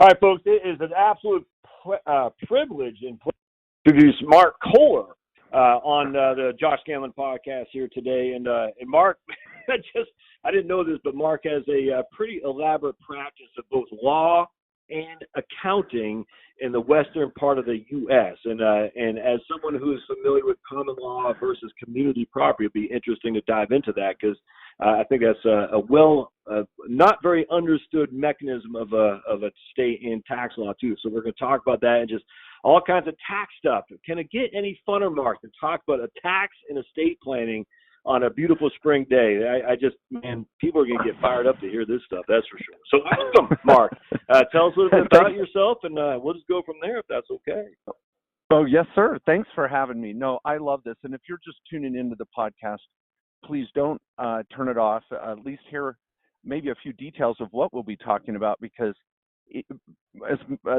All right, folks, it is an absolute privilege and pleasure to introduce Mark Kohler on the Josh Scanlon podcast here today. And Mark, I didn't know this, but Mark has a pretty elaborate practice of both law and accounting in the western part of the U.S. And as someone who is familiar with common law versus community property, it'd be interesting to dive into that because I think that's not very understood mechanism of a state in tax law too. So we're going to talk about that and just all kinds of tax stuff. Can it get any funner, Mark, to talk about a tax and estate planning on a beautiful spring day? Man, people are going to get fired up to hear this stuff. That's for sure. So welcome, Mark. Tell us a little bit about yourself, and we'll just go from there if that's okay. Oh, yes, sir. Thanks for having me. No, I love this. And if you're just tuning into the podcast, please don't turn it off. At least hear maybe a few details of what we'll be talking about, because as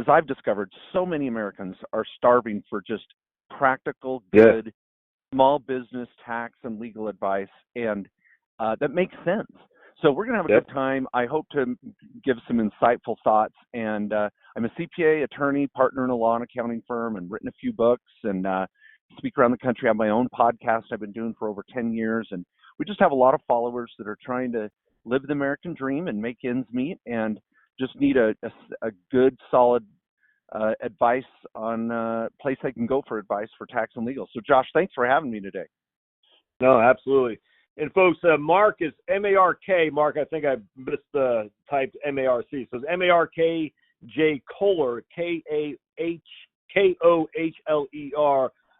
I've discovered, so many Americans are starving for just practical, good, small business tax and legal advice, and that makes sense. So we're going to have a good time. I hope to give some insightful thoughts. And I'm a CPA attorney, partner in a law and accounting firm, and written a few books, and speak around the country. I have my own podcast I've been doing for over 10 years. And we just have a lot of followers that are trying to live the American dream and make ends meet, and just need a good, solid advice on a place I can go for advice for tax and legal. So, Josh, thanks for having me today. No, absolutely. And folks, Mark is M-A-R-K. Mark, I think I typed M-A-R-C. So it's M-A-R-K-J Kohler, K-A-H-K-O-H-L-E-R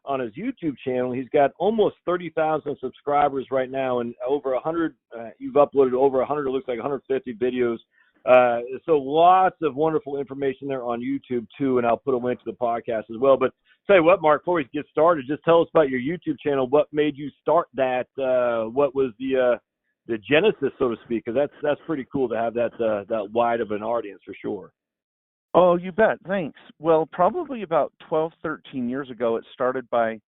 on his YouTube channel. He's got almost 30,000 subscribers right now, and over 100, you've uploaded over 100, it looks like 150 videos. So lots of wonderful information there on YouTube too, and I'll put a link to the podcast as well. But tell you what, Mark, before we get started, just tell us about your YouTube channel. What made you start that? What was the genesis, so to speak? Because that's pretty cool to have that wide of an audience for sure. Oh, you bet. Thanks. Well, probably about 12, 13 years ago, it started by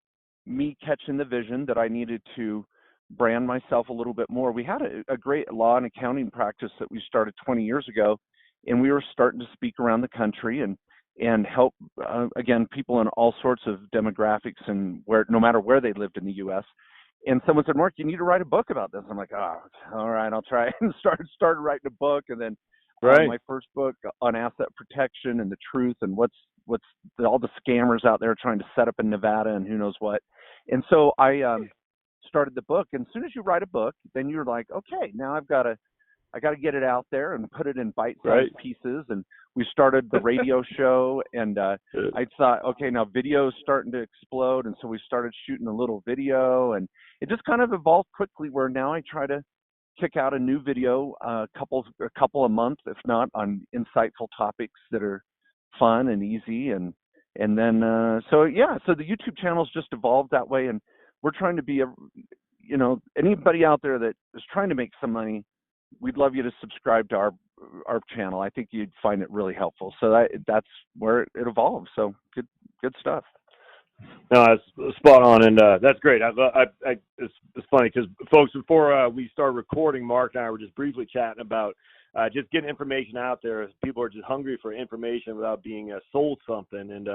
me catching the vision that I needed to brand myself a little bit more. We had a great law and accounting practice that we started 20 years ago, and we were starting to speak around the country and help, again, people in all sorts of demographics and no matter where they lived in the U.S. And someone said, Mark, you need to write a book about this. I'm like, oh, all right, I'll try. And started writing a book, and then my first book on asset protection and the truth and what's all the scammers out there trying to set up in Nevada and who knows what. And so I started the book. And as soon as you write a book, then you're like, okay, now I got to get it out there and put it in bite-sized pieces. And we started the radio show, and I thought, okay, now video's starting to explode. And so we started shooting a little video, and it just kind of evolved quickly where now I try to kick out a new video a couple a month, if not, on insightful topics that are fun and easy. And then so the YouTube channel's just evolved that way, and we're trying to be anybody out there that is trying to make some money, we'd love you to subscribe to our channel. I think you'd find it really helpful. So that's where it evolves. So good stuff. No, that's spot on, and that's great. It's funny because, folks, before we start recording, Mark and I were just briefly chatting about just getting information out there. People are just hungry for information without being sold something. And,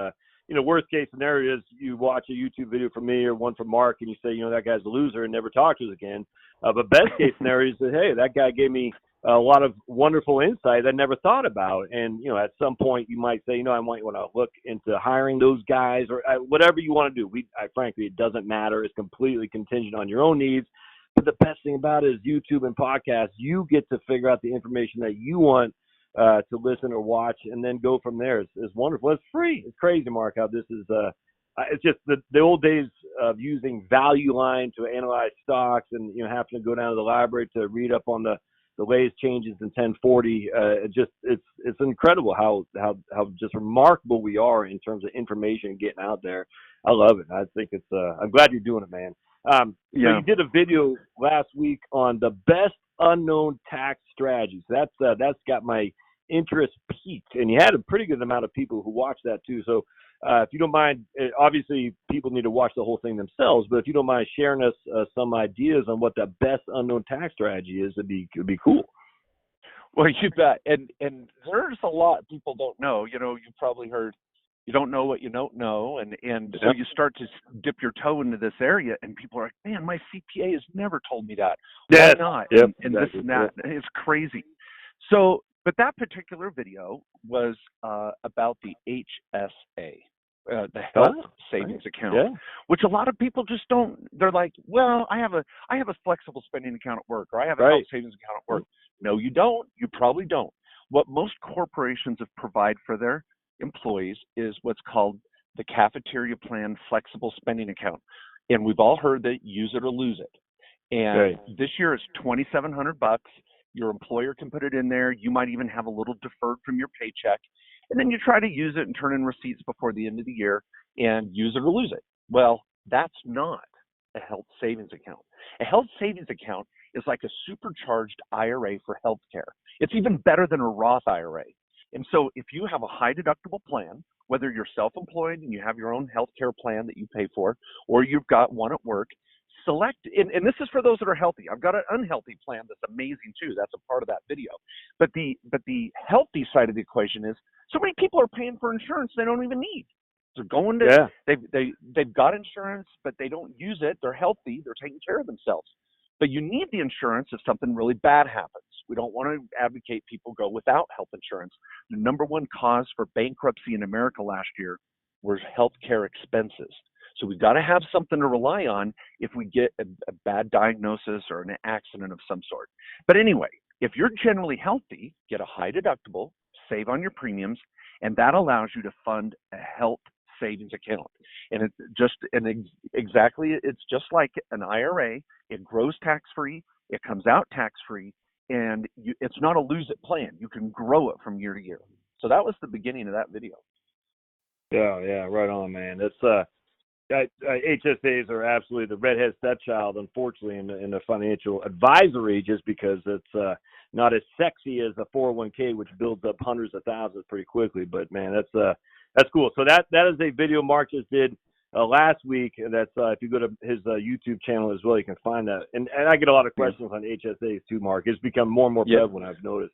worst case scenario is you watch a YouTube video from me or one from Mark, and you say, that guy's a loser and never talk to us again. But best case scenario is that, hey, that guy gave me a lot of wonderful insight I never thought about. And, at some point you might say, I might want to look into hiring those guys or whatever you want to do. Frankly, it doesn't matter. It's completely contingent on your own needs. But the best thing about it is YouTube and podcasts, you get to figure out the information that you want to listen or watch and then go from there. It's wonderful. It's free. It's crazy, Mark, how this is it's just the old days of using Value Line to analyze stocks and having to go down to the library to read up on the latest changes in 1040. It's incredible how just remarkable we are in terms of information getting out there. I love it. I think it's I'm glad you're doing it, man. So you did a video last week on the best unknown tax strategies. That's got my interest peaked, and you had a pretty good amount of people who watched that too. So if you don't mind, obviously people need to watch the whole thing themselves, but if you don't mind sharing us some ideas on what the best unknown tax strategy is, it'd be cool. Well, you bet. And there's a lot people don't know. You know, you've probably heard you don't know what you don't know, and so Yep. you start to dip your toe into this area, and people are like, "Man, my CPA has never told me that. Why Yes. not?" Yep. And this Exactly. and that. It's crazy. So, but that particular video was about the HSA, the Health Oh, Savings right. Account, Yeah. which a lot of people just don't. They're like, "Well, I have a flexible spending account at work, or I have a health Right. savings account at work." No, you don't. You probably don't. What most corporations have provide for their employees is what's called the cafeteria plan flexible spending account. And we've all heard that use it or lose it. And Right. this year it's $2,700. Your employer can put it in there. You might even have a little deferred from your paycheck. And then you try to use it and turn in receipts before the end of the year and use it or lose it. Well, that's not a health savings account. A health savings account is like a supercharged IRA for healthcare. It's even better than a Roth IRA. And so if you have a high deductible plan, whether you're self-employed and you have your own healthcare plan that you pay for, or you've got one at work, select, and this is for those that are healthy. I've got an unhealthy plan that's amazing too. That's a part of that video. But the healthy side of the equation is so many people are paying for insurance they don't even need. They're going to they've got insurance, but they don't use it. They're healthy. They're taking care of themselves. But you need the insurance if something really bad happens. We don't want to advocate people go without health insurance. The number one cause for bankruptcy in America last year was healthcare expenses. So we've got to have something to rely on if we get a bad diagnosis or an accident of some sort. But anyway, if you're generally healthy, get a high deductible, save on your premiums, and that allows you to fund a health savings account. And it's just like an IRA. It grows tax-free, it comes out tax-free, and it's not a lose-it plan. You can grow it from year to year. So that was the beginning of that video. Yeah, right on, man. It's HSAs are absolutely the redhead stepchild, unfortunately, in the financial advisory, just because it's not as sexy as a 401k, which builds up hundreds of thousands pretty quickly. But man, that's cool. So that is a video Mark just did last week. That's if you go to his YouTube channel as well, you can find that. And I get a lot of questions on HSAs too, Mark. It's become more and more prevalent, I've noticed.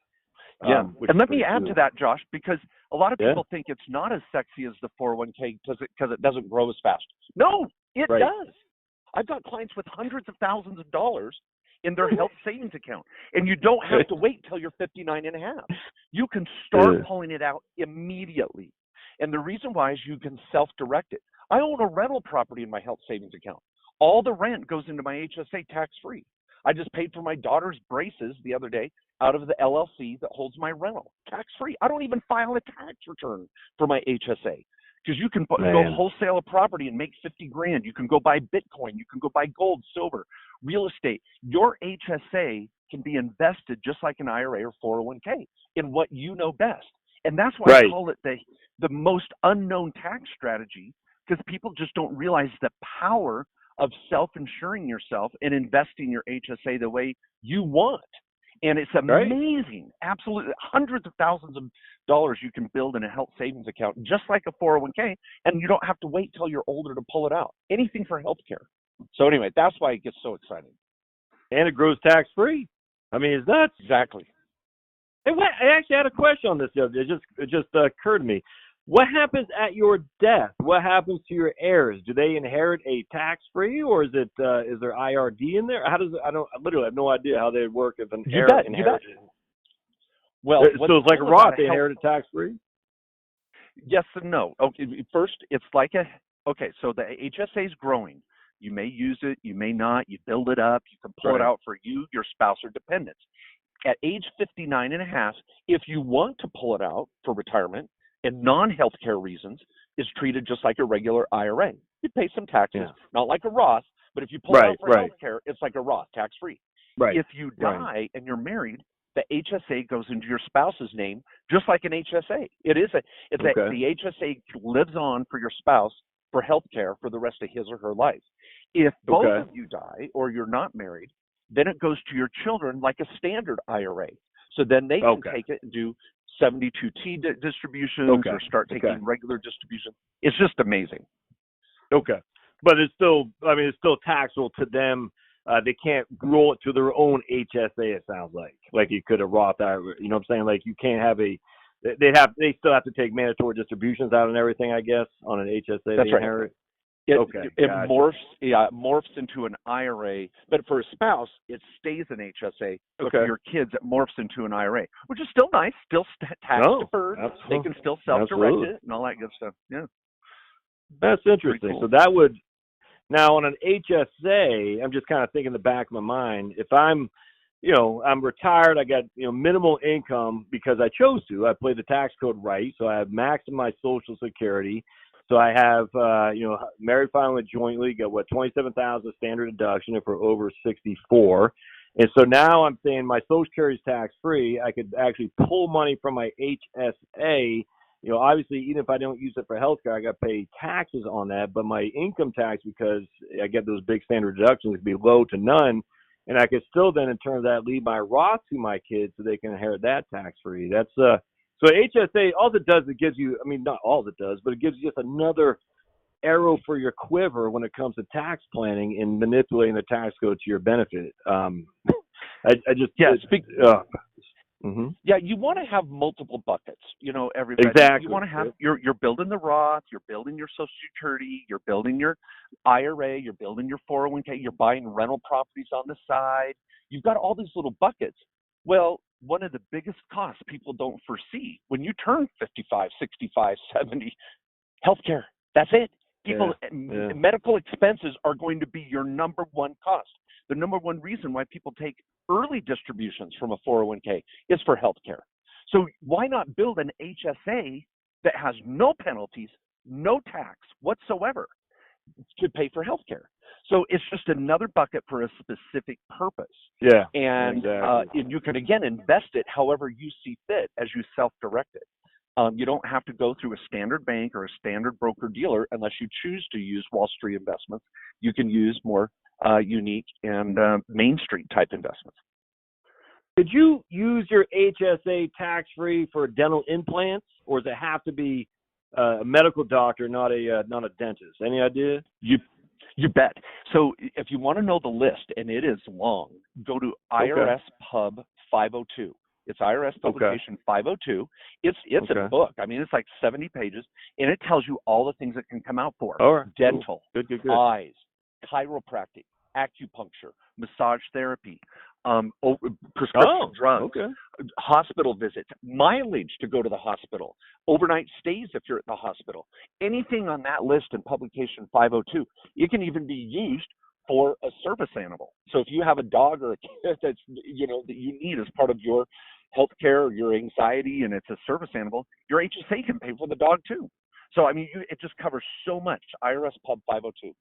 Yeah, and let me add to that, Josh, because a lot of people think it's not as sexy as the 401k because it doesn't grow as fast. No, it does. I've got clients with hundreds of thousands of dollars in their health savings account, and you don't have to wait till you're 59 and a half. You can start pulling it out immediately. And the reason why is you can self-direct it. I own a rental property in my health savings account. All the rent goes into my HSA tax-free. I just paid for my daughter's braces the other day out of the LLC that holds my rental, tax-free. I don't even file a tax return for my HSA because you can go wholesale a property and make 50 grand. You can go buy Bitcoin. You can go buy gold, silver, real estate. Your HSA can be invested just like an IRA or 401k in what you know best. And that's why I call it the most unknown tax strategy, because people just don't realize the power of self-insuring yourself and investing your HSA the way you want. And it's amazing, absolutely hundreds of thousands of dollars you can build in a health savings account, just like a 401k, and you don't have to wait till you're older to pull it out. Anything for healthcare. So anyway, that's why it gets so exciting. And it grows tax-free. I mean, it's nuts. Exactly. Hey, I actually had a question on this. It just occurred to me. What happens at your death? What happens to your heirs? Do they inherit a tax-free, or is there IRD in there? How does it? I literally have no idea how they work if an heir inherits. Well, so it's like a Roth. They inherit a tax-free. Yes and no. Okay, first it's like so the HSA is growing. You may use it, you may not. You build it up. You can pull it out for you, your spouse, or dependents. At age 59 and a half, if you want to pull it out for retirement and non-healthcare reasons, is treated just like a regular IRA. You pay some taxes, not like a Roth, but if you pull it out for healthcare, it's like a Roth, tax-free. If you die and you're married, the HSA goes into your spouse's name, just like an HSA. The HSA lives on for your spouse for healthcare for the rest of his or her life. If both of you die or you're not married, then it goes to your children like a standard IRA. So then they can take it and do 72T distributions or start taking regular distributions. It's just amazing. Okay. But it's still taxable to them they can't roll it to their own HSA. It sounds like you could a Roth IRA. You know what I'm saying? Like you can't have they still have to take mandatory distributions out and everything, I guess, on an HSA That's they right. inherit. It Gotcha. morphs into an IRA, but for a spouse, it stays an HSA. But for Okay. your kids, it morphs into an IRA, which is still nice, still tax deferred. They can still self-direct it and all that good stuff. Yeah, That's interesting. cool. So that would now on an HSA, I'm just kind of thinking in the back of my mind, if I'm I'm retired, I got, minimal income because I chose to. I played the tax code right, so I have maximized Social Security. So I have, married filing jointly, got 27,000 standard deduction if we're over 64. And so now I'm saying my Social Security is tax free. I could actually pull money from my HSA. Obviously, even if I don't use it for healthcare, I got to pay taxes on that. But my income tax, because I get those big standard deductions, could be low to none. And I could still then, in turn of that, leave my Roth to my kids so they can inherit that tax free. That's so HSA. All it does, it gives you. I mean, not all it does, but it gives you just another arrow for your quiver when it comes to tax planning and manipulating the tax code to your benefit. I just Mm-hmm. Yeah, you want to have multiple buckets. Everybody. Exactly. You want to have you're building the Roth, you're building your Social Security, you're building your IRA, you're building your 401k, you're buying rental properties on the side. You've got all these little buckets. Well, one of the biggest costs people don't foresee when you turn 55, 65, 70, healthcare. That's it. Medical expenses are going to be your number one cost. The number one reason why people take early distributions from a 401k is for healthcare. So why not build an HSA that has no penalties, no tax whatsoever to pay for healthcare? So it's just another bucket for a specific purpose. Yeah. And exactly. And you can, again, invest it however you see fit as you self-direct it. You don't have to go through a standard bank or a standard broker-dealer unless you choose to use Wall Street investments. You can use more unique and Main Street type investments. Could you use your HSA tax-free for dental implants, or does it have to be a medical doctor, not a dentist? Any idea? You bet. So if you want to know the list, and it is long, go to IRS Pub 502. It's IRS publication 502. It's a book. I mean, it's like 70 pages, and it tells you all the things that can come out for dental, good. eyes, chiropractic, acupuncture, massage therapy, prescription drugs, hospital visits, mileage to go to the hospital, overnight stays if you're at the hospital. Anything on that list in publication 502, it can even be used for a service animal. So if you have a dog or a kid that's that you need as part of your healthcare or your anxiety, and it's a service animal, your HSA can pay for the dog too. So I mean, it just covers so much. IRS Pub 502.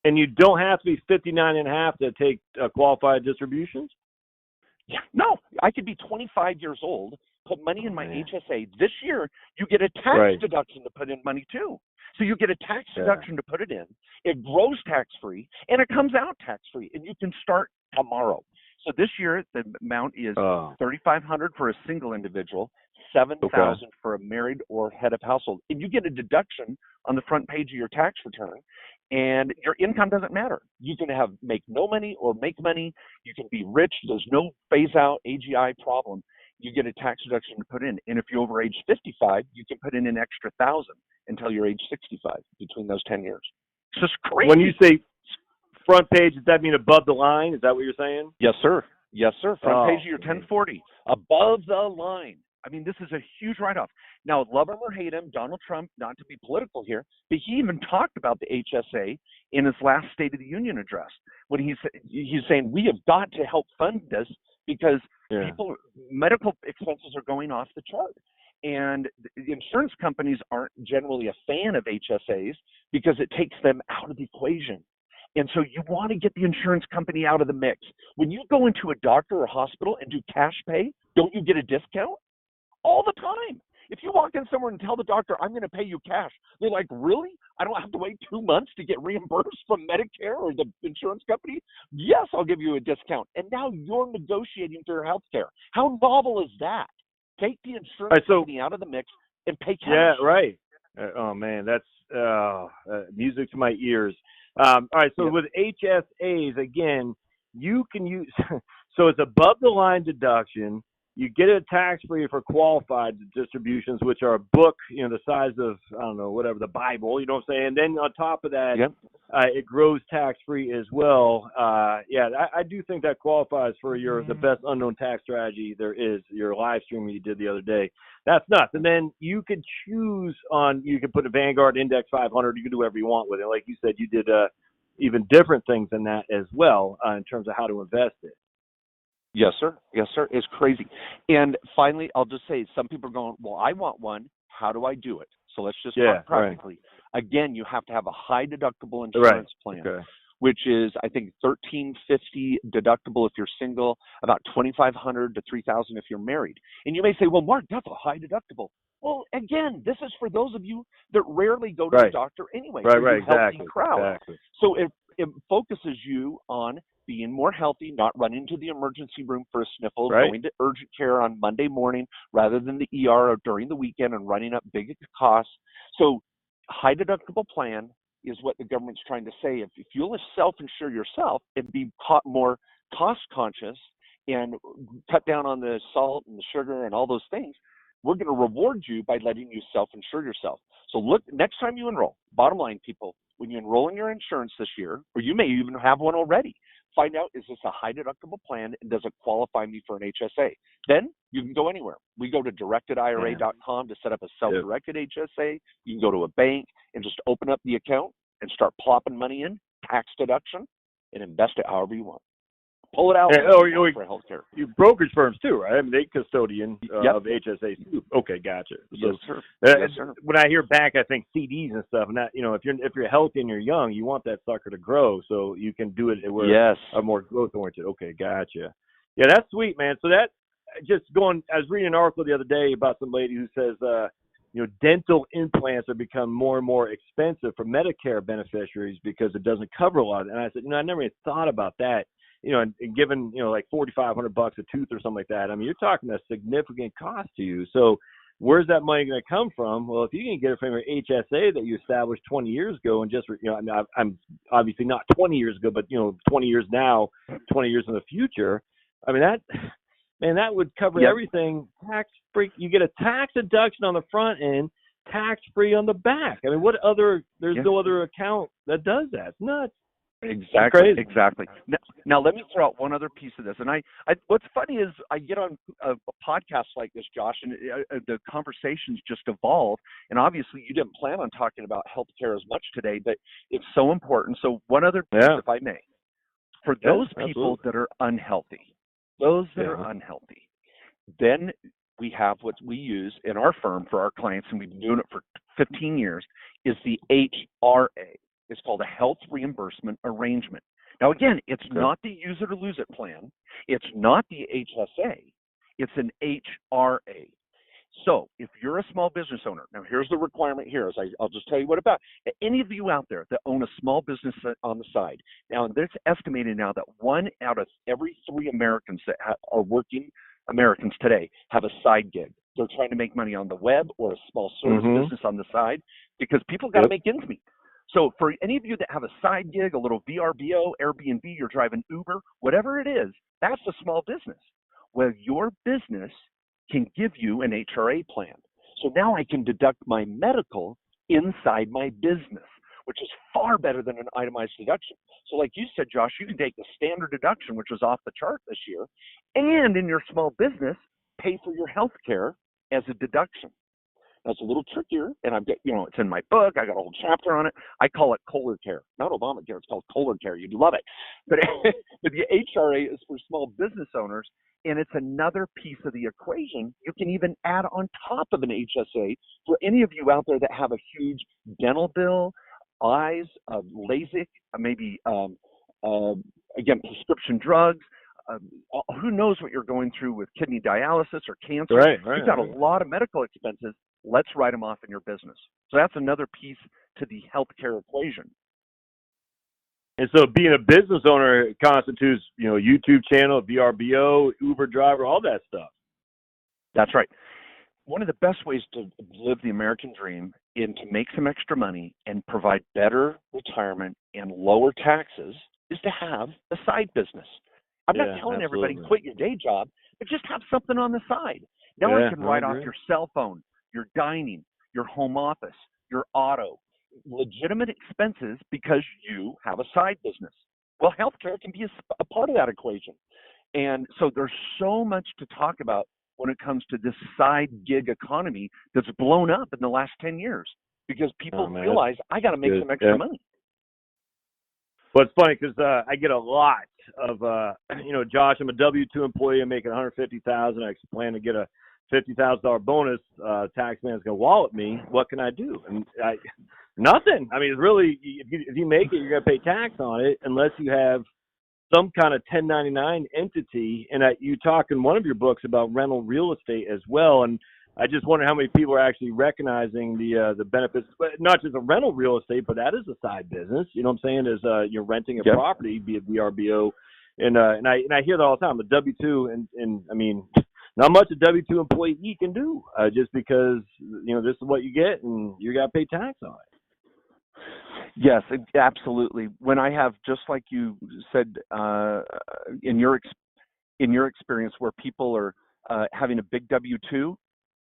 And you don't have to be 59 and a half to take qualified distributions? Yeah, no. I could be 25 years old, put money in my HSA. This year, you get a tax deduction to put in money too. So you get a tax deduction to put it in. It grows tax-free, and it comes out tax-free, and you can start tomorrow. So this year, the amount is $3,500 for a single individual, $7,000 for a married or head of household. And you get a deduction on the front page of your tax return, and your income doesn't matter. You can make no money or make money. You can be rich. There's no phase-out AGI problem. You get a tax deduction to put in. And if you're over age 55, you can put in an extra $1,000 until you're age 65 between those 10 years. It's just crazy. When you say front page, does that mean above the line? Is that what you're saying? Yes, sir. Yes, sir. Front page of your 1040, above the line. I mean, this is a huge write-off. Now, love him or hate him, Donald Trump, not to be political here, but he even talked about the HSA in his last State of the Union address when he's saying we have got to help fund this because medical expenses are going off the chart. And the insurance companies aren't generally a fan of HSAs because it takes them out of the equation. And so you want to get the insurance company out of the mix. When you go into a doctor or hospital and do cash pay, don't you get a discount? All the time. If you walk in somewhere and tell the doctor, I'm going to pay you cash, they're like, really? I don't have to wait 2 months to get reimbursed from Medicare or the insurance company? Yes, I'll give you a discount. And now you're negotiating for your health care. How novel is that? Take the insurance company out of the mix and pay cash. Yeah, right. Oh, man, that's music to my ears. All right, so with HSAs, again, you can use, so it's above the line deduction. You get it tax-free for qualified distributions, which are a book, the size of, I don't know, whatever, the Bible, you know what I'm saying? And then on top of that, it grows tax-free as well. I do think that qualifies for the best unknown tax strategy there is, your live stream you did the other day. That's nuts. And then you could choose you could put a Vanguard Index 500. You can do whatever you want with it. Like you said, you did even different things than that as well in terms of how to invest it. Yes, sir. Yes, sir. It's crazy. And finally, I'll just say, some people are going, well, I want one. How do I do it? So let's just talk practically. Right. Again, you have to have a high deductible insurance plan, which is, I think, $1,350 deductible if you're single, about $2,500 to $3,000 if you're married. And you may say, well, Mark, that's a high deductible. Well, again, this is for those of you that rarely go to the doctor anyway. Right, healthy crowd. Exactly. So it focuses you on being more healthy, not running to the emergency room for a sniffle, going to urgent care on Monday morning rather than the ER or during the weekend and running up big costs. So high deductible plan is what the government's trying to say. If you'll self-insure yourself and be more cost conscious and cut down on the salt and the sugar and all those things, we're going to reward you by letting you self-insure yourself. So look, next time you enroll, bottom line, people, when you enroll in your insurance this year, or you may even have one already, find out, is this a high deductible plan and does it qualify me for an HSA? Then you can go anywhere. We go to directedira.com to set up a self-directed HSA. You can go to a bank and just open up the account and start plopping money in, tax deduction, and invest it however you want. Pull it out for healthcare. You brokerage firms too, right? I mean, they custodian of HSAs too. Okay, gotcha. So, yes, sir. Yes, sir. When I hear bank, I think CDs and stuff. And that, if you're healthy and you're young, you want that sucker to grow, so you can do it where are more growth oriented. Okay, gotcha. Yeah, that's sweet, man. So that I was reading an article the other day about some lady who says, dental implants have become more and more expensive for Medicare beneficiaries because it doesn't cover a lot. And I said, I never even thought about that. And given, like $4,500 a tooth or something like that, I mean, you're talking a significant cost to you. So where's that money going to come from? Well, if you can get it from your HSA that you established 20 years ago and just, I'm obviously not 20 years ago, but, 20 years now, 20 years in the future, I mean, that would cover everything tax-free. You get a tax deduction on the front end, tax-free on the back. I mean, there's no other account that does that. It's nuts. Exactly. Now, let me throw out one other piece of this. And I what's funny is I get on a podcast like this, Josh, and the conversations just evolve. And obviously, you didn't plan on talking about healthcare as much today, but it's so important. So one other piece, if I may, for those people that are unhealthy, then we have what we use in our firm for our clients, and we've been doing it for 15 years, is the HRA. It's called a health reimbursement arrangement. Now, again, it's not the use it or lose it plan. It's not the HSA. It's an HRA. So if you're a small business owner, now here's the requirement here. I'll just tell you what about. Any of you out there that own a small business on the side, now it's estimated now that 1 out of every 3 Americans that are working Americans today have a side gig. They're trying to make money on the web or a small service business on the side because people got to make ends meet. So for any of you that have a side gig, a little VRBO, Airbnb, you're driving Uber, whatever it is, that's a small business. Well, your business can give you an HRA plan. So now I can deduct my medical inside my business, which is far better than an itemized deduction. So like you said, Josh, you can take the standard deduction, which was off the chart this year, and in your small business, pay for your health care as a deduction. That's a little trickier, and I've got, it's in my book. I got a whole chapter on it. I call it Kohler care, not Obamacare. It's called Kohler care. You'd love it. But the HRA is for small business owners, and it's another piece of the equation you can even add on top of an HSA for any of you out there that have a huge dental bill, eyes, LASIK, maybe, again, prescription drugs. Who knows what you're going through with kidney dialysis or cancer. You've got a lot of medical expenses. Let's write them off in your business. So that's another piece to the healthcare equation. And so being a business owner constitutes, YouTube channel, VRBO, Uber driver, all that stuff. That's right. One of the best ways to live the American dream and to make some extra money and provide better retirement and lower taxes is to have a side business. I'm not telling everybody quit your day job, but just have something on the side. Now you can write off your cell phone, your dining, your home office, your auto, legitimate expenses because you have a side business. Well, healthcare can be a part of that equation. And so there's so much to talk about when it comes to this side gig economy that's blown up in the last 10 years because people realize I got to make some extra money. Well, it's funny because I get a lot of, Josh, I'm a W-2 employee. I'm making $150,000. I plan to get a $50,000 bonus. Tax man's going to wallet me. What can I do? And nothing. I mean, it's really, if you make it, you're going to pay tax on it unless you have some kind of 1099 entity. And you talk in one of your books about rental real estate as well. And I just wonder how many people are actually recognizing the benefits, but not just of rental real estate, but that is a side business. You know what I'm saying? Is you're renting a property, be it VRBO, and I hear that all the time. The W-2, and I mean, not much a W-2 employee can do, just because this is what you get, and you got to pay tax on it. Yes, absolutely. When I have, just like you said, in your experience, where people are having a big W-2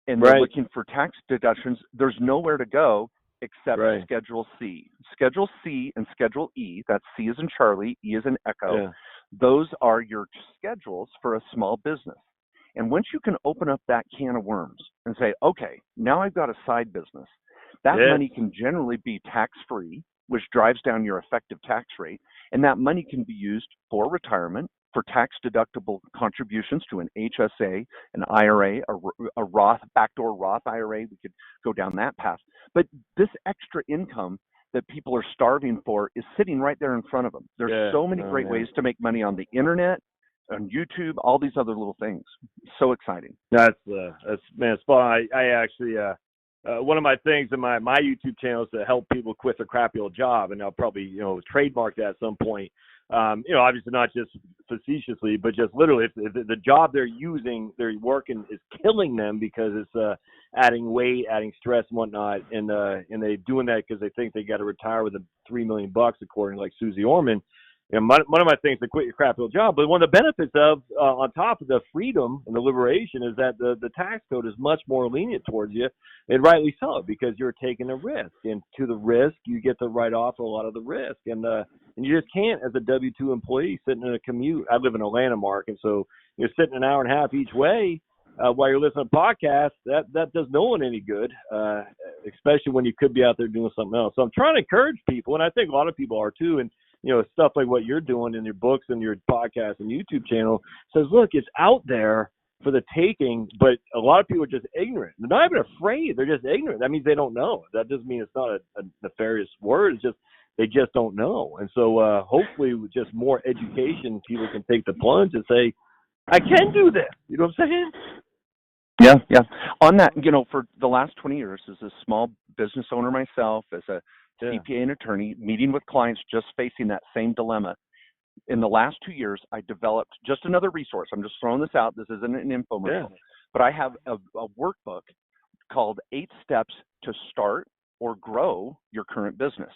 and they're looking for tax deductions, there's nowhere to go except Schedule C. Schedule C and Schedule E, that's C as in Charlie, E as in Echo, those are your schedules for a small business. And once you can open up that can of worms and say, okay, now I've got a side business, that money can generally be tax-free, which drives down your effective tax rate, and that money can be used for retirement, for tax-deductible contributions to an HSA, an IRA, a Roth, backdoor Roth IRA. We could go down that path. But this extra income that people are starving for is sitting right there in front of them. There's so many great ways to make money on the internet, on YouTube, all these other little things. So exciting. That's spot on. I actually one of my things in my YouTube channel is to help people quit their crappy old job, and I'll probably trademark that at some point. Obviously not just facetiously, but just literally, if the job they're working is killing them because it's adding weight, adding stress and whatnot, and they doing that because they think they got to retire with $3 million, according to like Susie Orman. One of my things to quit your crappy old job, but one of the benefits of on top of the freedom and the liberation is that the tax code is much more lenient towards you, and rightly so, because you're taking a risk, and to the risk you get to write off a lot of the risk, and you just can't, as a W-2 employee sitting in a commute. I live in Atlanta, Mark, and so you're sitting an hour and a half each way while you're listening to podcasts. That does no one any good, especially when you could be out there doing something else. So I'm trying to encourage people, and I think a lot of people are too, and stuff like what you're doing in your books and your podcast and YouTube channel says, look, it's out there for the taking, but a lot of people are just ignorant. They're not even afraid. They're just ignorant. That means they don't know. That doesn't mean it's not a nefarious word. It's just they just don't know. And so hopefully with just more education, people can take the plunge and say, I can do this. You know what I'm saying? Yeah. On that, for the last 20 years, as a small business owner myself, as a CPA and attorney, meeting with clients just facing that same dilemma. In the last 2 years, I developed just another resource. I'm just throwing this out. This isn't an infomercial, but I have a workbook called 8 Steps to Start or Grow Your Current Business.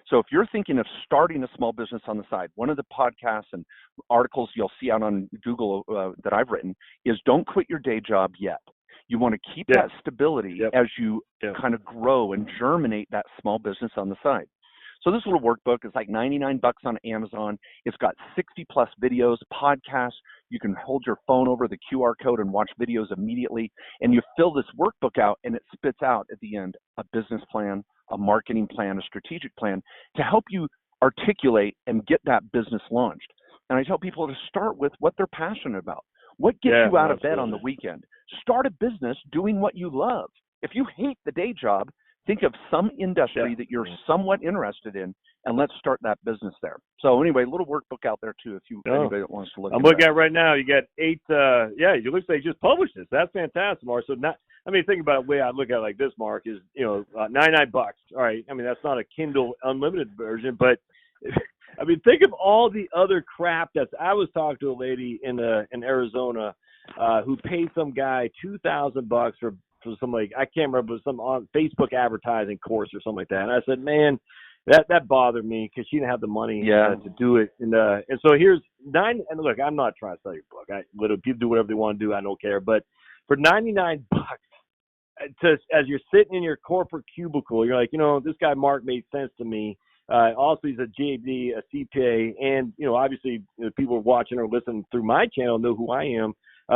So if you're thinking of starting a small business on the side, one of the podcasts and articles you'll see out on Google that I've written is don't quit your day job yet. You want to keep that stability as you kind of grow and germinate that small business on the side. So this little workbook is like $99 on Amazon. It's got 60 plus videos, podcasts. You can hold your phone over the QR code and watch videos immediately. And you fill this workbook out and it spits out at the end a business plan, a marketing plan, a strategic plan to help you articulate and get that business launched. And I tell people to start with what they're passionate about. What gets you out of bed on the weekend? Start a business doing what you love. If you hate the day job, think of some industry that you're somewhat interested in, and let's start that business there. So anyway, a little workbook out there too, if anybody that wants to look. I'm looking at it right now. You got 8. It looks like you just published this. That's fantastic, Mark. So think about it, the way I look at it like this, Mark, is $99. All right. I mean, that's not a Kindle unlimited version, but I mean, think of all the other crap I was talking to a lady in Arizona who paid some guy $2,000 for some, like, I can't remember, some on Facebook advertising course or something like that. And I said, man, that bothered me because she didn't have the money to do it. And so here's nine. And look, I'm not trying to sell your book. Literally, people do whatever they want to do. I don't care. But for $99, as you're sitting in your corporate cubicle, you're like, this guy Mark made sense to me. Also, he's a JD, a CPA, and obviously, people watching or listening through my channel know who I am.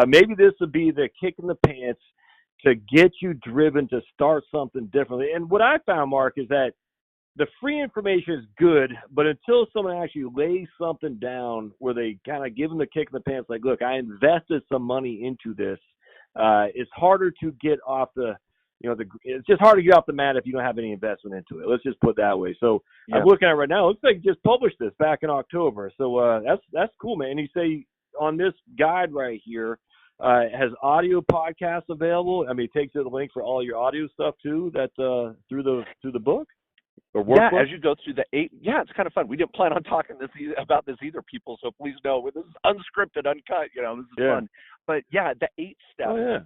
Maybe this would be the kick in the pants to get you driven to start something differently. And what I found, Mark, is that the free information is good, but until someone actually lays something down where they kind of give them the kick in the pants, like, look, I invested some money into this. It's harder to get off it's just hard to get off the mat if you don't have any investment into it. Let's just put it that way. So I'm looking at it right now. It looks like you just published this back in October. So that's cool, man. And you say on this guide right here, has audio podcasts available? I mean, it takes you to the link for all your audio stuff too. That through the book or workbook? Yeah, as you go through it's kind of fun. We didn't plan on talking about this either, people. So please know this is unscripted, uncut. This is fun. But the 8 steps.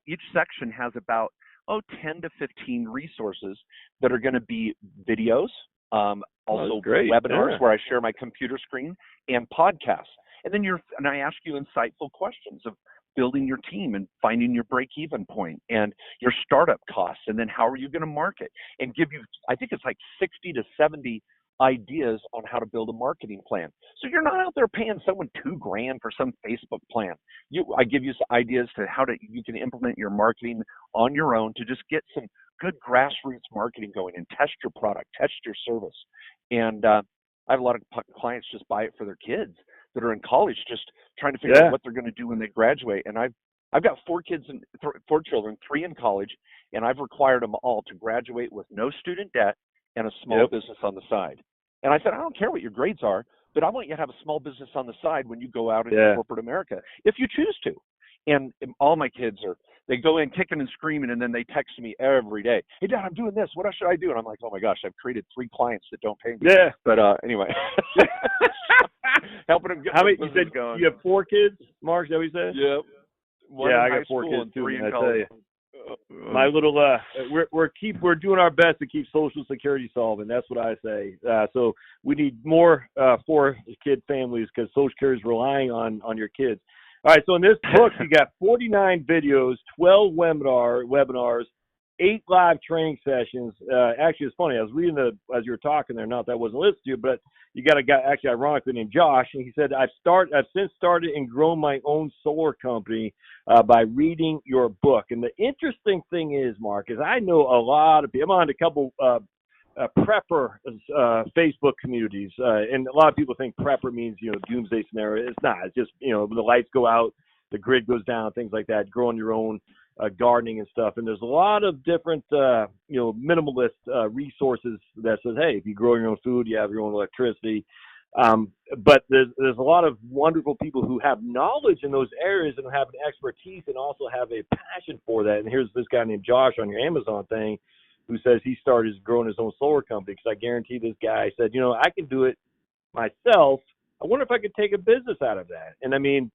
Each section has about 10 to 15 resources that are going to be videos, also webinars where I share my computer screen, and podcasts. And then I ask you insightful questions of building your team and finding your break-even point and your startup costs, and then how are you going to market, and give you, I think it's like 60 to 70 ideas on how to build a marketing plan. So you're not out there paying someone $2,000 for some Facebook plan. I give you some ideas to how you can implement your marketing on your own to just get some good grassroots marketing going and test your product, test your service. And I have a lot of clients just buy it for their kids that are in college, just trying to figure out what they're going to do when they graduate. And I've got 4 kids and 4 children, 3 in college, and I've required them all to graduate with no student debt and a small business on the side. And I said, I don't care what your grades are, but I want you to have a small business on the side when you go out into corporate America, if you choose to. And all my kids they go in kicking and screaming, and then they text me every day, hey, Dad, I'm doing this. What else should I do? And I'm like, oh my gosh, I've created 3 clients that don't pay me. Yeah. But anyway, helping them get how many? You said going. You have 4 kids, Mark? Is that what you said? Yep. One I in got 4 kids and too. 3 in I tell college. you. My little we're doing our best to keep Social Security solvent. That's what I say. So we need more 4-kid families because Social Security is relying on your kids. All right. So in this book, you got 49 videos, 12 webinars, 8 live training sessions. Actually, it's funny. I was reading as you were talking there. Not that I wasn't listening to you, but you got a guy actually ironically named Josh, and he said, I've since started and grown my own solar company by reading your book. And the interesting thing is, Mark, is I know a lot of people. I'm on a couple prepper Facebook communities, and a lot of people think prepper means doomsday scenario. It's not. It's just when the lights go out, the grid goes down, things like that. Growing your own gardening and stuff. And there's a lot of different minimalist resources that says, hey, if you grow your own food, you have your own electricity. But there's a lot of wonderful people who have knowledge in those areas and have an expertise and also have a passion for that. And here's this guy named Josh on your Amazon thing who says he started growing his own solar company, because I guarantee this guy said, I can do it myself. I wonder if I could take a business out of that. And I mean,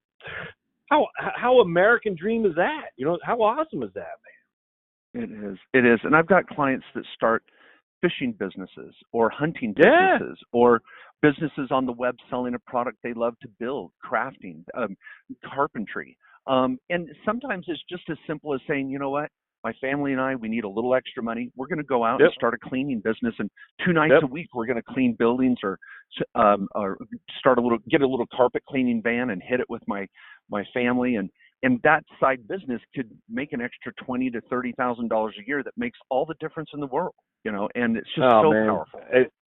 how American dream is that? How awesome is that, man? It is. And I've got clients that start fishing businesses or hunting businesses or businesses on the web selling a product they love to build, crafting, carpentry. And sometimes it's just as simple as saying, you know what? My family and I, we need a little extra money. We're going to go out and start a cleaning business, and 2 nights a week we're going to clean buildings or get a little carpet cleaning van and hit it with my family, and that side business could make an extra $20,000 to $30,000 a year that makes all the difference in the world, and it's just powerful.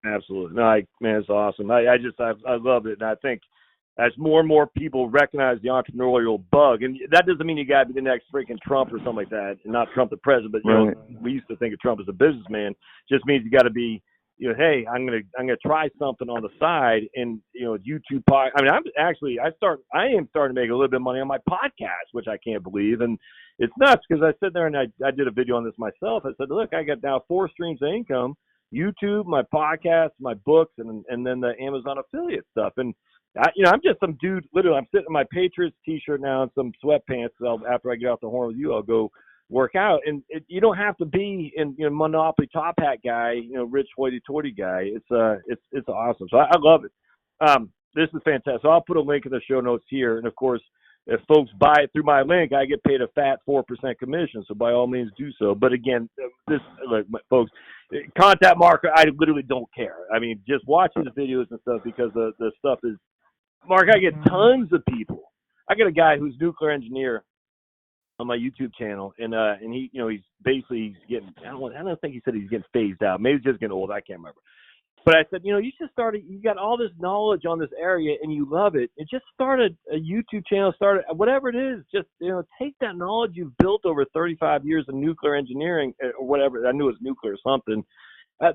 Absolutely. No, man, it's awesome. I love it. And I think as more and more people recognize the entrepreneurial bug, and that doesn't mean you got to be the next freaking Trump or something like that, and not Trump the president, but we used to think of Trump as a businessman. Just means you got to be, hey, I'm gonna try something on the side, and YouTube. I mean, I am starting to make a little bit of money on my podcast, which I can't believe, and it's nuts because I sit there and I did a video on this myself. I said, look, I got now 4 streams of income: YouTube, my podcast, my books, and then the Amazon affiliate stuff. And I'm just some dude. Literally, I'm sitting in my Patriots t-shirt now and some sweatpants. So after I get off the horn with you, I'll go work out. And you don't have to be in Monopoly top hat guy, rich hoity-toity guy. It's awesome. So I love it. This is fantastic. So I'll put a link in the show notes here, and of course, if folks buy it through my link, I get paid a fat 4% commission. So by all means, do so. But again, folks, contact Mark. I literally don't care. I mean, just watching the videos and stuff, because the stuff is, Mark, I get tons of people. I got a guy who's nuclear engineer on my YouTube channel, and he, he's getting, I don't think he said he's getting phased out. Maybe he's just getting old. I can't remember. But I said, you should you got all this knowledge on this area and you love it. And just start a YouTube channel, whatever it is. Just, take that knowledge you've built over 35 years of nuclear engineering or whatever. I knew it was nuclear or something.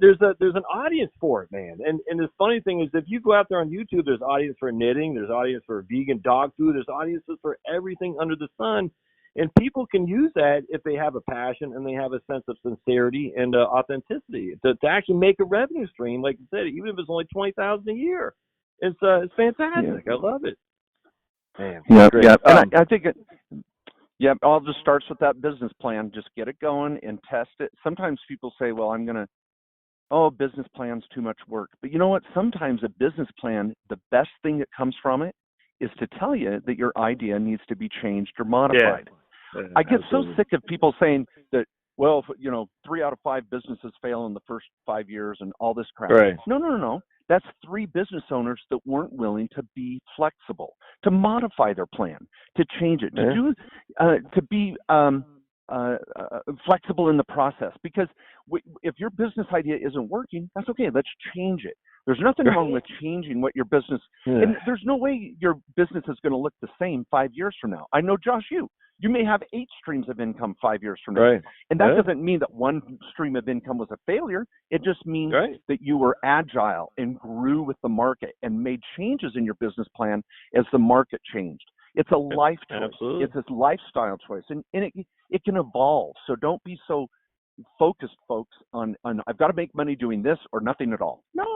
There's an audience for it, man. And the funny thing is, if you go out there on YouTube, there's audience for knitting, there's audience for vegan dog food, there's audiences for everything under the sun. And people can use that if they have a passion and they have a sense of sincerity and authenticity to actually make a revenue stream. Like you said, even if it's only $20,000 a year, it's fantastic. Yeah. I love it. Man, great. And I think it all just starts with that business plan. Just get it going and test it. Sometimes people say, well, business plan's too much work. But you know what? Sometimes a business plan, the best thing that comes from it is to tell you that your idea needs to be changed or modified. Yeah. I get so sick of people saying that, well, 3 out of 5 businesses fail in the first 5 years and all this crap. Right. No. That's 3 business owners that weren't willing to be flexible, to modify their plan, to change it, to be flexible in the process. Because if your business idea isn't working, that's okay. Let's change it. There's nothing wrong with changing what your business. Yeah. And there's no way your business is going to look the same 5 years from now. I know, Josh, you may have 8 streams of income 5 years from now. Right. And that doesn't mean that one stream of income was a failure. It just means that you were agile and grew with the market and made changes in your business plan as the market changed. It's a life choice. Absolutely. It's a lifestyle choice. And it can evolve. So don't be so focused, folks, on I've got to make money doing this or nothing at all. No.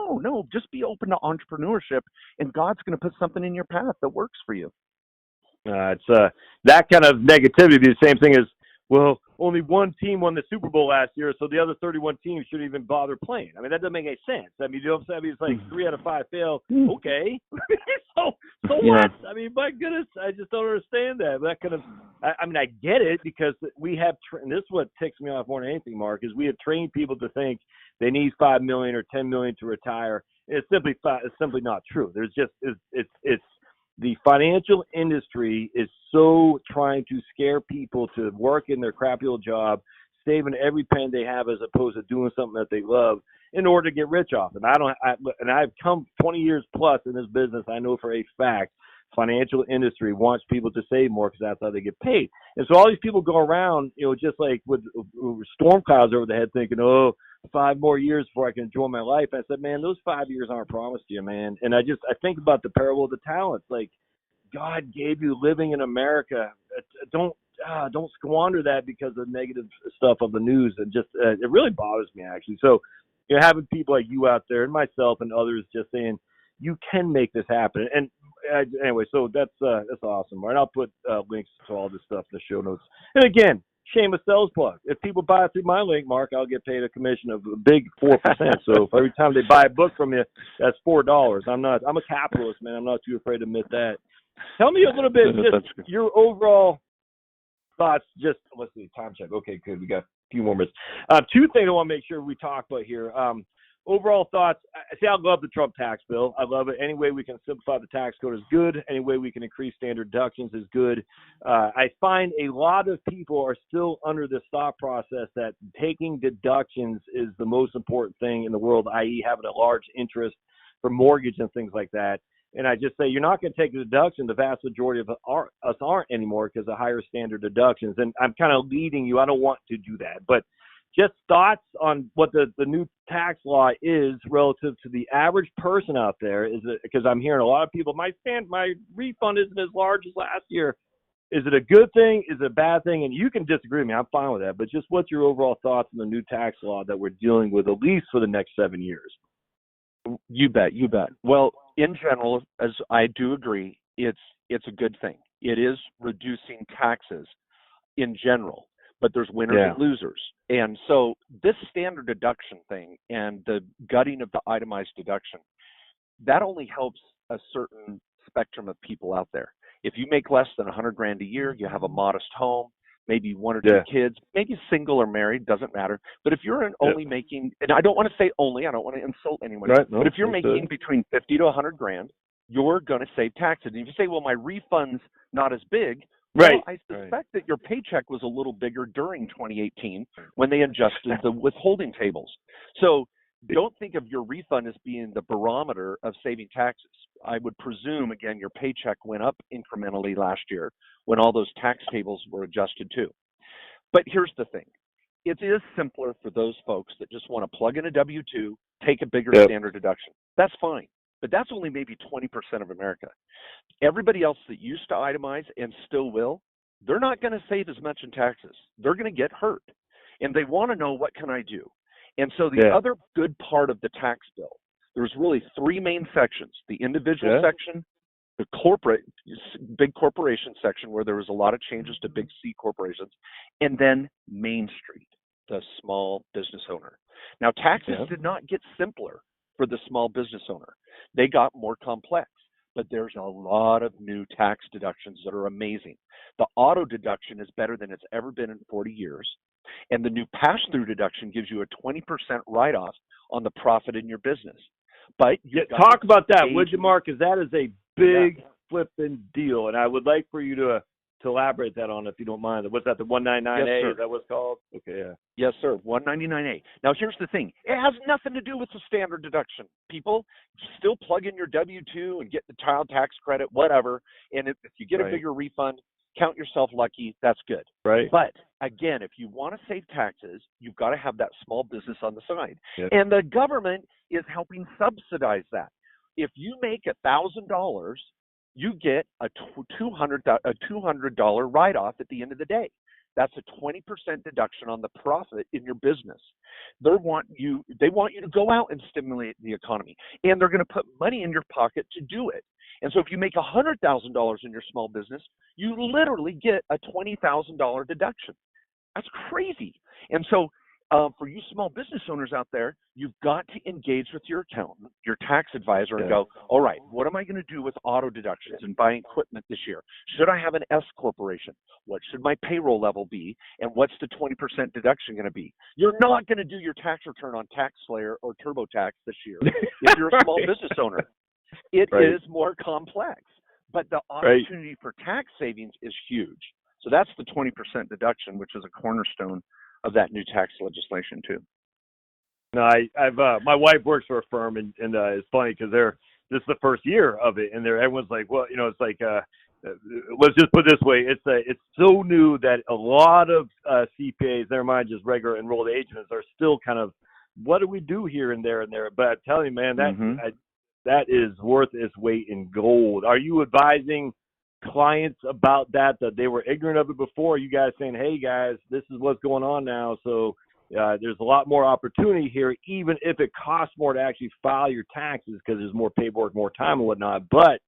Just be open to entrepreneurship, and God's going to put something in your path that works for you. It's that kind of negativity. The same thing as, well, only one team won the Super Bowl last year, so the other 31 teams shouldn't even bother playing. I mean, that doesn't make any sense. I mean, you know what I'm saying? I mean, it's like 3 out of 5 fail. Okay, so what? I mean, my goodness, I just don't understand that. That kind of, I mean, I get it, because we have. And this is what ticks me off more than anything, Mark, is we have trained people to think they need $5 million or $10 million to retire. It's simply not true. There's just it's. The financial industry is so trying to scare people to work in their crappy old job, saving every penny they have as opposed to doing something that they love in order to get rich off it. And I've come 20 years plus in this business. I know for a fact financial industry wants people to save more because that's how they get paid. And so all these people go around, just like with storm clouds over the head thinking, 5 more years before I can enjoy my life. I said, man, those 5 years aren't promised to you, man. And I think about the parable of the talents. Like, God gave you living in America. Don't squander that because of negative stuff of the news. And just it really bothers me, actually. So having people like you out there and myself and others just saying you can make this happen. And anyway, so that's awesome. Right, I'll put links to all this stuff in the show notes. And again, shameless sales plug. If people buy it through my link, Mark, I'll get paid a commission of a big 4%. So if every time they buy a book from you, that's $4. I'm a capitalist, man. I'm not too afraid to admit that. Tell me a little bit, just your overall thoughts. Just let's see, time check. Okay, good. We got a few more minutes. 2 things I want to make sure we talk about here. Overall thoughts. I love the Trump tax bill. I love it. Any way we can simplify the tax code is good. Any way we can increase standard deductions is good. I find a lot of people are still under this thought process that taking deductions is the most important thing in the world, i.e. having a large interest for mortgage and things like that. And I just say, you're not going to take a deduction. The vast majority of us aren't anymore because of higher standard deductions. And I'm kind of leading you. I don't want to do that. But just thoughts on what the new tax law is relative to the average person out there. Is it, because I'm hearing a lot of people, my refund isn't as large as last year. Is it a good thing? Is it a bad thing? And you can disagree with me. I'm fine with that. But just what's your overall thoughts on the new tax law that we're dealing with, at least for the next 7 years? You bet. Well, in general, as I do agree, it's a good thing. It is reducing taxes in general. but there's winners and losers. And so this standard deduction thing and the gutting of the itemized deduction, that only helps a certain spectrum of people out there. If you make less than $100,000 a year, you have a modest home, maybe one or two kids, maybe single or married, doesn't matter. But if you're only making, and I don't want to say only, I don't want to insult anyone, but if you're making between 50 to 100 grand, you're going to save taxes. And if you say, well, my refund's not as big, well, I suspect that your paycheck was a little bigger during 2018 when they adjusted the withholding tables. So don't think of your refund as being the barometer of saving taxes. I would presume, again, your paycheck went up incrementally last year when all those tax tables were adjusted too. But here's the thing. It is simpler for those folks that just want to plug in a W-2, take a bigger standard deduction. That's fine. But that's only maybe 20% of America. Everybody else that used to itemize and still will, they're not going to save as much in taxes. They're going to get hurt. And they want to know, what can I do? And so the other good part of the tax bill, there's really three main sections: the individual section, the corporate, big corporation section, where there was a lot of changes to big C corporations, and then Main Street, the small business owner. Now, taxes did not get simpler for the small business owner. They got more complex, but there's a lot of new tax deductions that are amazing. The auto deduction is better than it's ever been in 40 years. And the new pass-through deduction gives you a 20% write-off on the profit in your business. But talk about that, would you, Mark? Because that is a big flipping deal, and I would like for you to elaborate that on, if you don't mind. What's that, the 199A? Is that what it's called? Okay, Yes, sir, 199A. Now, here's the thing. It has nothing to do with the standard deduction. People still plug in your W-2 and get the child tax credit, whatever, and if you get a bigger refund, count yourself lucky. That's good. Right. But again, if you want to save taxes, you've got to have that small business on the side. And the government is helping subsidize that. If you make $1,000, you get a $200 write-off at the end of the day. That's a 20% deduction on the profit in your business. They want you to go out and stimulate the economy, and they're going to put money in your pocket to do it. And so if you make $100,000 in your small business, you literally get a $20,000 deduction. That's crazy. And so for you small business owners out there, you've got to engage with your accountant, your tax advisor, and go, all right, what am I going to do with auto deductions and buying equipment this year? Should I have an S corporation? What should my payroll level be? And what's the 20% deduction going to be? You're not going to do your tax return on TaxSlayer or TurboTax this year if you're a small business owner. It is more complex, but the opportunity for tax savings is huge. So that's the 20% deduction, which is a cornerstone of that new tax legislation too. No, I've my wife works for a firm, and it's funny because this is the first year of it, and everyone's like, well, it's like let's just put it this way, it's so new that a lot of CPAs, never mind just regular enrolled agents, are still kind of, what do we do here and there and there? But I'm telling you, man, that is worth its weight in gold. Are you advising clients about that they were ignorant of it before? Are you guys saying, hey guys, this is what's going on now, so there's a lot more opportunity here, even if it costs more to actually file your taxes because there's more paperwork, more time and whatnot, but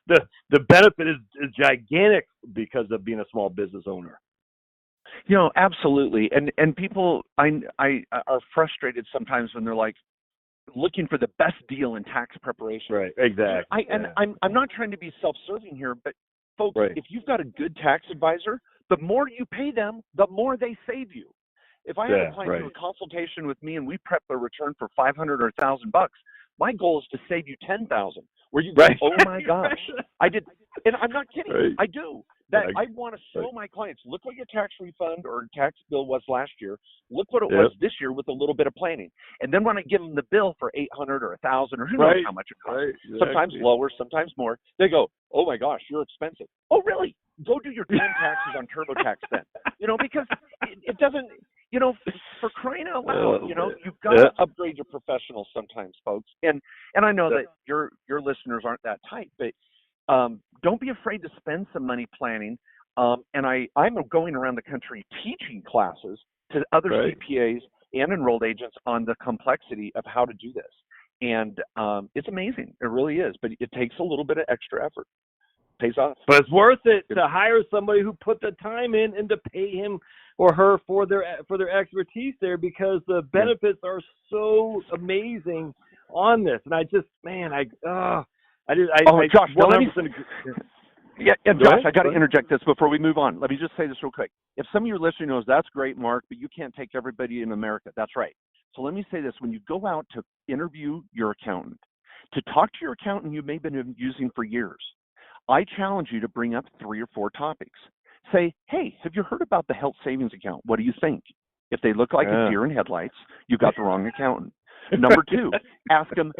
the benefit is gigantic because of being a small business owner? Absolutely. And people I are frustrated sometimes when they're like looking for the best deal in tax preparation. Right, exactly. I'm not trying to be self-serving here, but folks, if you've got a good tax advisor, the more you pay them, the more they save you. If I have a client do a consultation with me and we prep their return for $500 or $1,000, my goal is to save you $10,000. Where you go, oh my gosh, I did, and I'm not kidding. I do. I want to show my clients, look what your tax refund or tax bill was last year. Look what it was this year with a little bit of planning. And then when I give them the bill for $800 or $1,000 or who knows how much it costs, sometimes lower, sometimes more, they go, oh my gosh, you're expensive. Oh, really? Go do your 10 taxes on TurboTax then. Because it doesn't, for crying out loud, you've got to upgrade your professionals sometimes, folks. And I know that your listeners aren't that tight, but don't be afraid to spend some money planning. And I'm going around the country teaching classes to other CPAs and enrolled agents on the complexity of how to do this. And it's amazing. It really is. But it takes a little bit of extra effort. Pays off. But it's worth it to hire somebody who put the time in and to pay him or her for their expertise there, because the benefits are so amazing on this. And I just, man, Josh, now let me. 100% Yeah, Go Josh, ahead. I got to interject this before we move on. Let me just say this real quick. If some of your listeners knows, that's great, Mark, but you can't take everybody in America. That's right. So let me say this. When you go out to interview your accountant, to talk to your accountant you may have been using for years, I challenge you to bring up 3 or 4 topics. Say, hey, have you heard about the health savings account? What do you think? If they look like a deer in headlights, you got the wrong accountant. Number 2, ask them,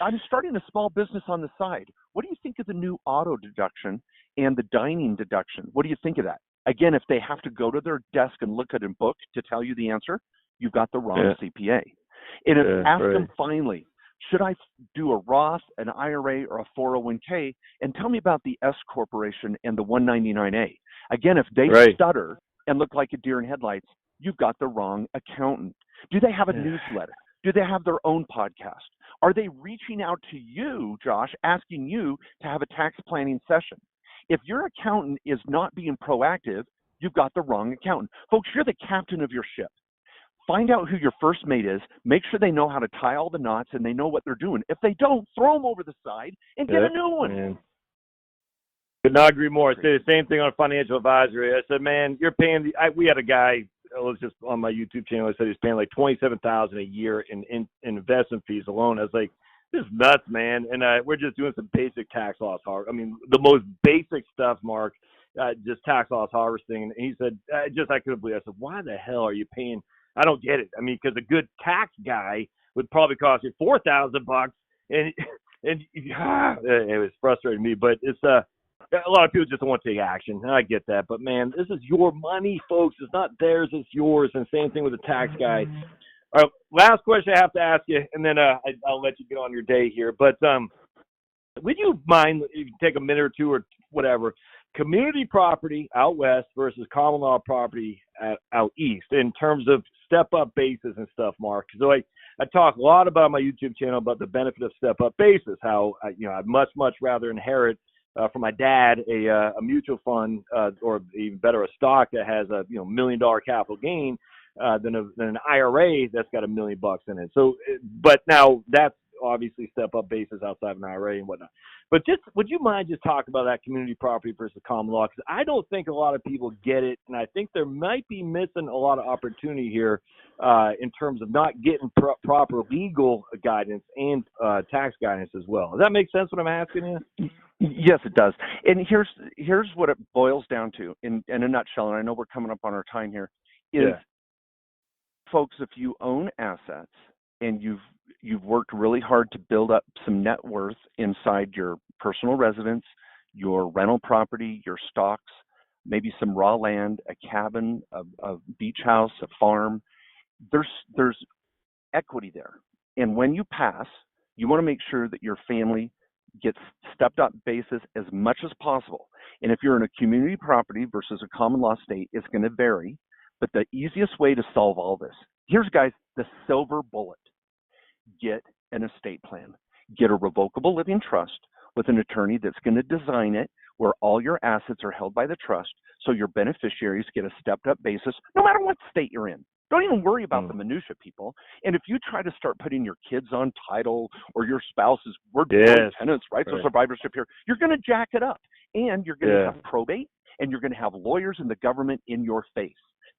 I'm starting a small business on the side. What do you think of the new auto deduction and the dining deduction? What do you think of that? Again, if they have to go to their desk and look at a book to tell you the answer, you've got the wrong CPA. And ask them finally, should I do a Roth, an IRA, or a 401k? And tell me about the S corporation and the 199A. Again, if they stutter and look like a deer in headlights, you've got the wrong accountant. Do they have a newsletter? Do they have their own podcast? Are they reaching out to you, Josh, asking you to have a tax planning session? If your accountant is not being proactive, you've got the wrong accountant. Folks, you're the captain of your ship. Find out who your first mate is. Make sure they know how to tie all the knots and they know what they're doing. If they don't, throw them over the side and get a new one. Man. Could not agree more. I say the same thing on financial advisory. I said, man, you're paying we had a guy, it was just on my YouTube channel, I said he's paying like $27,000 a year in investment fees alone. I was like, this is nuts, man. And we're just doing some basic tax loss harvesting. I mean, the most basic stuff, Mark, just tax loss harvesting. And he said, I couldn't believe it. I said, why the hell are you paying? I don't get it. I mean, because a good tax guy would probably cost you $4,000, and it was frustrating me. But it's a lot of people just don't want to take action, and I get that. But man, this is your money, folks. It's not theirs; it's yours. And same thing with the tax guy. All right, last question I have to ask you, and then I'll let you get on your day here. But would you mind if you take a minute or two or whatever? Community property out west versus common law property out east in terms of step-up basis and stuff, Mark. So I talk a lot about my YouTube channel about the benefit of step-up basis, how I'd much rather inherit from my dad a mutual fund or even better a stock that has a $1 million capital gain than an IRA that's got $1 million in it. So, but now that's obviously step-up basis outside of an IRA and whatnot. But just, would you mind just talking about that community property versus common law? Because I don't think a lot of people get it, and I think there might be missing a lot of opportunity here in terms of not getting proper legal guidance and tax guidance as well. Does that make sense what I'm asking you? Yes, it does. And here's what it boils down to in a nutshell, and I know we're coming up on our time here, is folks, if you own assets and you've worked really hard to build up some net worth inside your personal residence, your rental property, your stocks, maybe some raw land, a cabin, a beach house, a farm, there's equity there. And when you pass, you want to make sure that your family gets stepped up basis as much as possible. And if you're in a community property versus a common law state, it's going to vary. But the easiest way to solve all this, here's, guys, the silver bullet. Get an estate plan. Get a revocable living trust with an attorney that's going to design it where all your assets are held by the trust so your beneficiaries get a stepped up basis no matter what state you're in. Don't even worry about the minutia, people. And if you try to start putting your kids on title or your spouses, we're joint tenants, rights of survivorship here, you're going to jack it up. And you're going to have probate, and you're going to have lawyers and the government in your face.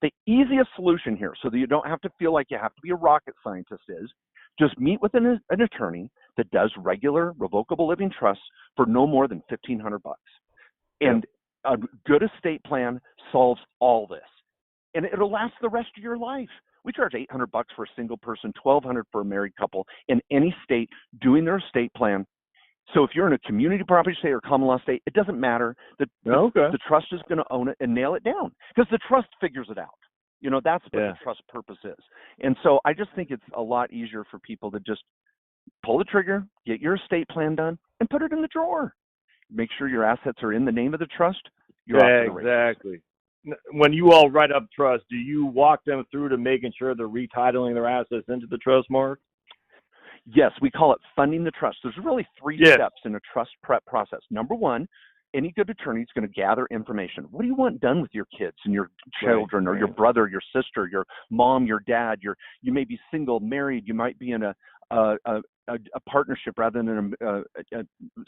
The easiest solution here, so that you don't have to feel like you have to be a rocket scientist, is just meet with an attorney that does regular revocable living trusts for no more than $1,500. And a good estate plan solves all this. And it'll last the rest of your life. We charge $800 for a single person, $1,200 for a married couple in any state doing their estate plan. So if you're in a community property state or common law state, it doesn't matter. The trust is going to own it and nail it down because the trust figures it out. That's what the trust purpose is. And so I just think it's a lot easier for people to just pull the trigger, get your estate plan done, and put it in the drawer. Make sure your assets are in the name of the trust. You're off to the races. Exactly. When you all write up trust, do you walk them through to making sure they're retitling their assets into the trust, Mark? Yes, we call it funding the trust. There's really 3 steps in a trust prep process. Number 1, any good attorney is going to gather information. What do you want done with your kids and your children, right. or your brother, your sister, your mom, your dad? You may be single, married. You might be in a partnership rather than a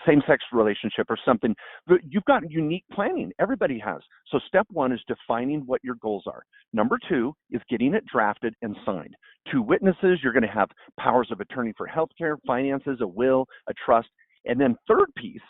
same-sex relationship or something. But you've got unique planning. Everybody has. So step one is defining what your goals are. Number two is getting it drafted and signed. 2 witnesses. You're going to have powers of attorney for healthcare, finances, a will, a trust. And then third piece,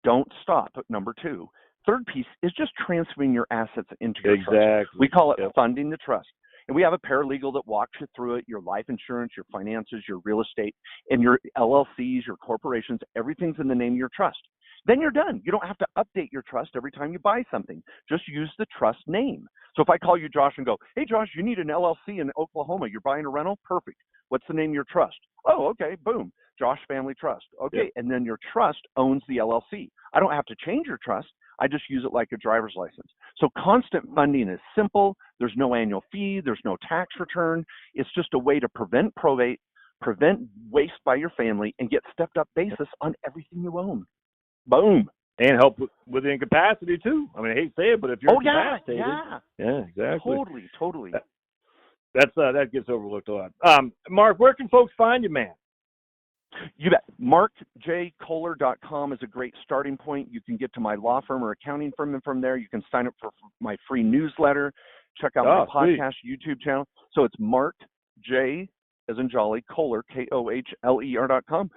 don't stop at number 2. Third piece is just transferring your assets into your trust. We call it funding the trust. And we have a paralegal that walks you through it, your life insurance, your finances, your real estate, and your LLCs, your corporations, everything's in the name of your trust. Then you're done. You don't have to update your trust every time you buy something. Just use the trust name. So if I call you Josh and go, hey, Josh, you need an LLC in Oklahoma. You're buying a rental? Perfect. What's the name of your trust? Oh, okay, boom. Josh Family Trust. Okay, and then your trust owns the LLC. I don't have to change your trust. I just use it like a driver's license. So constant funding is simple. There's no annual fee. There's no tax return. It's just a way to prevent probate, prevent waste by your family, and get stepped up basis on everything you own. Boom. And help with the incapacity too. I mean, I hate to say it, but if you're incapacitated, yeah, exactly. Totally. That gets overlooked a lot. Mark, where can folks find you, man? You bet. MarkJKohler.com is a great starting point. You can get to my law firm or accounting firm, and from there you can sign up for my free newsletter. Check out my podcast, YouTube channel. So it's Mark J, as in Jolly, Kohler, KOHLER.com.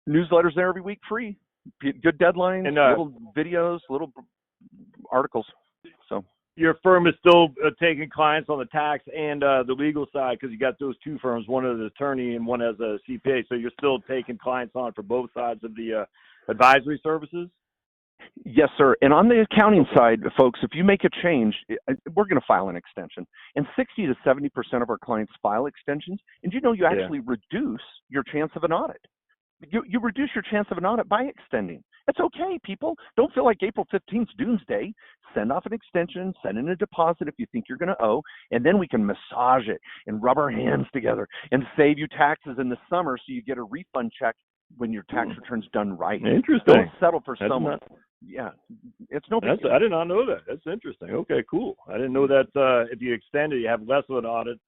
Newsletters there every week, free. Good deadlines, and little videos, little articles. So your firm is still taking clients on the tax and the legal side, because you got those 2 firms, one as an attorney and one as a CPA. So you're still taking clients on for both sides of the advisory services? Yes, sir. And on the accounting side, folks, if you make a change, we're going to file an extension. And 60 to 70% of our clients file extensions. And you actually reduce your chance of an audit. You reduce your chance of an audit by extending. It's okay, people. Don't feel like April 15th doomsday. Send off an extension, send in a deposit if you think you're going to owe, and then we can massage it and rub our hands together and save you taxes in the summer so you get a refund check when your tax return's done right. Interesting. Don't settle for someone. It's no big deal. I did not know that. That's interesting. Okay, cool. I didn't know that if you extend it, you have less of an audit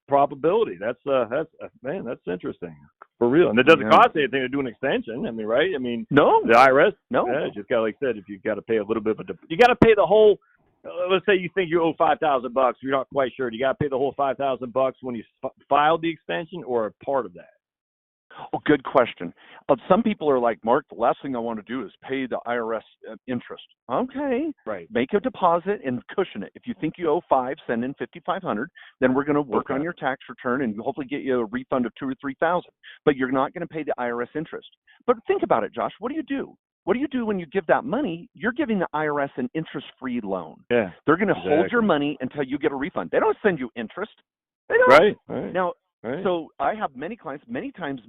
probability. That's interesting. For real. And it doesn't cost anything to do an extension. I mean, right? I mean, no. The IRS, just got, like I said, if you've got to pay a little bit of you got to pay the whole, let's say you think you owe $5,000, you're not quite sure. You got to pay the whole $5,000 when you filed the extension, or a part of that? Oh, good question. Some people are like, Mark, the last thing I want to do is pay the IRS interest. Okay. Right. Make a deposit and cushion it. If you think you owe $5,000, send in $5,500. Then we're going to work on your tax return and hopefully get you a refund of $2,000 or $3,000. But you're not going to pay the IRS interest. But think about it, Josh. What do you do? What do you do when you give that money? You're giving the IRS an interest-free loan. Yeah. They're going to hold your money until you get a refund. They don't send you interest. They don't. Right. Now, so I have many clients, many times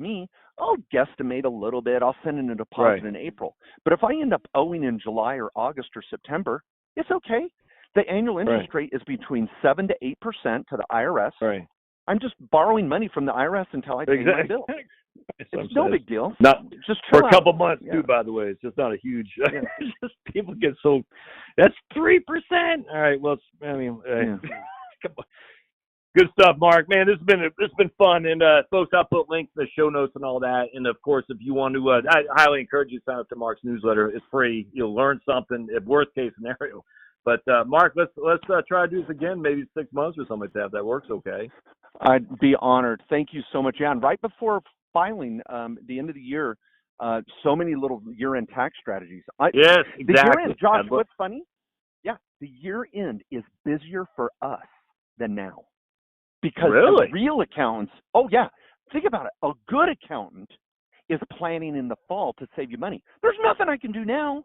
I'll guesstimate a little bit. I'll send in a deposit in April. But if I end up owing in July or August or September, it's okay. The annual interest rate is between 7 to 8% to the IRS. Right. I'm just borrowing money from the IRS until I pay my bill. It's no big deal. Not just for a couple months too, by the way. It's just not a huge. Just people get so. That's 3%. All right. Well, come on. Good stuff, Mark. Man, this has been fun. And folks, I'll put links in the show notes and all that. And of course, if you want to, I highly encourage you to sign up to Mark's newsletter. It's free. You'll learn something. At worst case scenario. But Mark, let's try to do this again, maybe 6 months or something like that. If that works, okay. I'd be honored. Thank you so much, Jan. Right before filing, the end of the year, so many little year-end tax strategies. Yes, exactly. The year-end, Josh, what's funny? Yeah, the year-end is busier for us than now. Because real accountants, think about it. A good accountant is planning in the fall to save you money. There's nothing I can do now.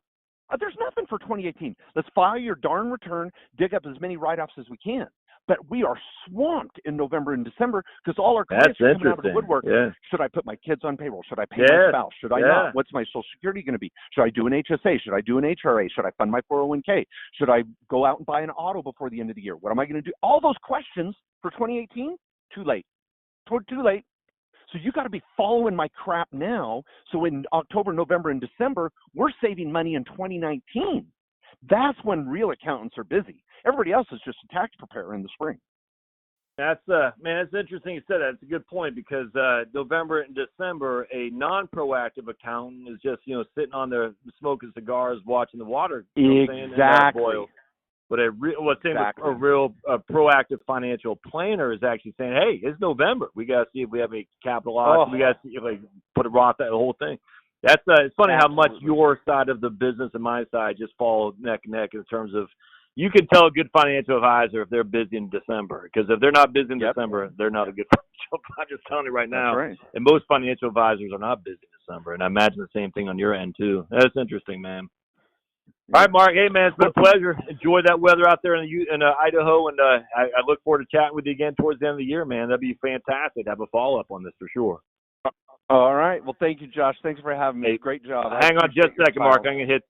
There's nothing for 2018. Let's file your darn return, dig up as many write-offs as we can. But we are swamped in November and December because all our clients are coming out of the woodwork. Yeah. Should I put my kids on payroll? Should I pay my spouse? Should I not? What's my Social Security going to be? Should I do an HSA? Should I do an HRA? Should I fund my 401k? Should I go out and buy an auto before the end of the year? What am I going to do? All those questions for 2018, too late. Too late. So you got to be following my crap now. So in October, November, and December, we're saving money in 2019. That's when real accountants are busy. Everybody else is just a tax preparer in the spring. That's man, it's interesting you said that. It's a good point because November and December, a non-proactive accountant is just sitting on there smoking cigars, watching the water. Exactly. But a real proactive financial planner is actually saying, "Hey, it's November. We got to see if we have any capital options. We got to see if we put a Roth, that whole thing." That's it's funny how much your side of the business and my side just fall neck and neck in terms of. You can tell a good financial advisor if they're busy in December, because if they're not busy in December, they're not a good financial advisor. I'm just telling you right now. That's right. And most financial advisors are not busy in December, and I imagine the same thing on your end too. That's interesting, man. All right, Mark. Hey, man, it's been a pleasure. Enjoy that weather out there in Idaho, and I look forward to chatting with you again towards the end of the year, man. That'd be fantastic to have a follow-up on this for sure. All right. Well, thank you, Josh. Thanks for having me. Hey, great job. Hang on just a second, Mark. I'm going to hit